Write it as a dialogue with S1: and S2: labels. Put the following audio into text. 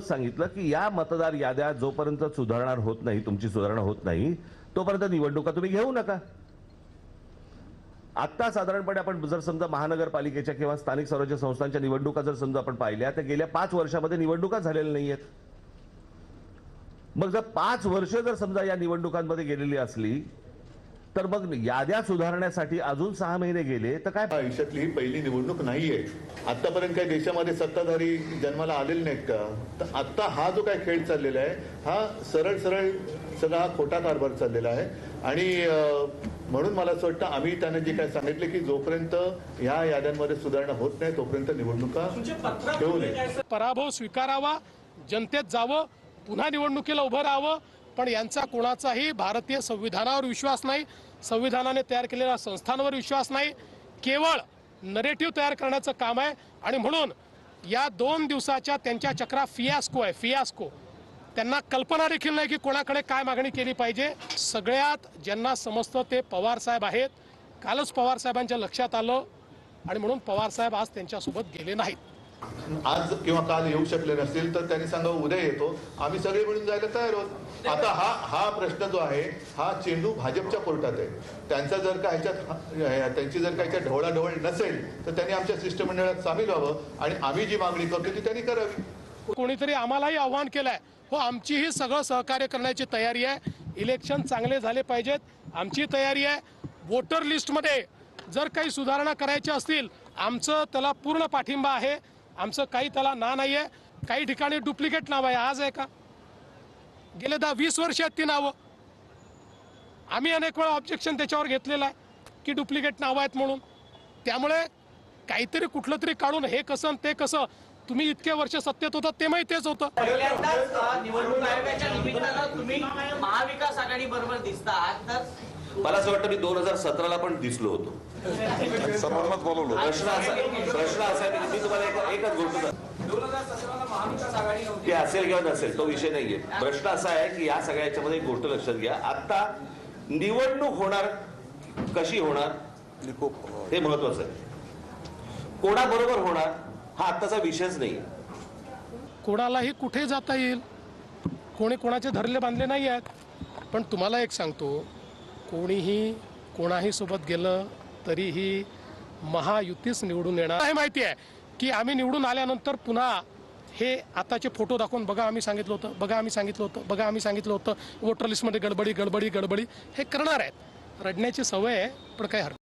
S1: सांगितलं की या मतदार याद्या जोपर्यंत सुधारणा होत नाही, तुमची सुधारणा होत नाही, तोपर्यंत निवडणुका तुम्ही घेऊ नका. आता साधारणपणे आपण जर समजा महानगरपालिकेच्या किंवा स्थानिक स्वराज्य संस्थांच्या निवडणुका जर समजा आपण पाहिल्या तर गेल्या 5 वर्षामध्ये निवडणुका झालेल्या नाहीयेत. मग जर 5 वर्ष जर समजा या निवडणुकांमध्ये गेलेली असली तर मग याद्या सुधारण्यासाठी अजून 6 महिने गेले तर काय?
S2: आयुष्यातली ही पहिली निवडणूक नाहीये. आतापर्यंत काही देशामध्ये सत्ताधारी जन्माला आलेले नाहीत का? तर आता हा जो काय खेळ चाललेला आहे हा सरळ सगळा हा खोटा कारभार चाललेला आहे. आणि म्हणून मला असं वाटतं आम्ही त्यांना जे काय सांगितले की जोपर्यंत ह्या याद्यांमध्ये सुधारणा होत नाही तोपर्यंत निवडणुका घेऊ नये.
S3: पराभव स्वीकारावा, जनतेत जावं, पुन्हा निवडणुकीला उभं राहावं. पण यांचा कोणाचाही भारतीय संविधानावर विश्वास नाही, संविधानाने तयार केलेल्या संस्थांवर विश्वास नाही, केवळ नरेटिव्ह तयार करण्याचं काम आहे. आणि म्हणून या 2 दिवसाच्या त्यांच्या चक्रा फियास्को आहे, फियास्को. त्यांना कल्पना देखील नाही की कोणाकडे काय मागणी केली पाहिजे. सगळ्यात ज्यांना समजतं ते पवार साहेब आहेत. कालच पवार साहेबांच्या लक्षात आलं आणि म्हणून पवार साहेब आज त्यांच्यासोबत गेले नाहीत.
S2: आज किंवा काल येऊ शकले नसतील तर त्यांनी सांगावं उद्या येतो, आम्ही सगळे मिळून जायला तयार आहोत. आता हा प्रश्न जो आहे हा चेंडू भाजपच्या कोर्टात आहे. त्यांचा जर का त्यांची जर का ह्याच्यात ढवळाढवळ नसेल तर त्यांनी आमच्या शिष्टमंडळात सामील व्हावं आणि आम्ही जी मागणी करतो ती त्यांनी करावी.
S3: कोणीतरी आम्हालाही आव्हान केलंय, हो आमचीही सगळं सहकार्य करण्याची तयारी आहे. इलेक्शन चांगले झाले पाहिजेत, आमची तयारी आहे. वोटर लिस्टमध्ये जर काही सुधारणा करायच्या असतील आमचं त्याला पूर्ण पाठिंबा आहे. आमचं काही त्याला नाही आहे. काही ठिकाणी डुप्लिकेट नाव आहे, आज आहे का? गेले 10-20 वर्ष आहेत ती नावं. आम्ही अनेक वेळा ऑब्जेक्शन त्याच्यावर घेतलेलं आहे की डुप्लिकेट नावं आहेत म्हणून. त्यामुळे काहीतरी कुठलं तरी काढून हे कसं आणि ते कसं, तुम्ही इतके वर्ष सत्तेत होता ते माहितीच होतं.
S4: निवडणूक आयोगाच्या निमित्तानं तुम्ही महाविकास आघाडी बरोबर दिसतात, तर
S1: मला असं वाटतं मी 2017ला पण दिसलो होतो.
S5: सर्वांनाच बोलवलं.
S1: प्रश्न असा आहे, मी तुम्हाला एकच गोष्ट,
S4: 2017ला महाविकास आघाडी
S1: ते असेल किंवा नसेल तो विषय नाहीये. प्रश्न असा आहे की या सगळ्या याच्यामध्ये एक गोष्ट लक्षात घ्या, आता निवडणूक होणार कशी होणार हे महत्वाचं आहे. कोणाबरोबर होणार हा आत्ताचा विषयच नाही.
S3: कोणालाही कुठे जाता येईल, कोणी कोणाचे धरले बांधले नाही आहेत. पण तुम्हाला एक सांगतो, कोणीही कोणाही सोबत गेलं तरीही महायुतीच निवडून येणार. हे माहिती आहे की आम्ही निवडून आल्यानंतर पुन्हा हे आताचे फोटो दाखवून बघा आम्ही सांगितलं होतं, बघा आम्ही सांगितलं होतं, बघा आम्ही सांगितलं होतं, वोटर लिस्टमध्ये गडबडी हे करणार आहेत. रडण्याची सवय आहे पण काही हरकत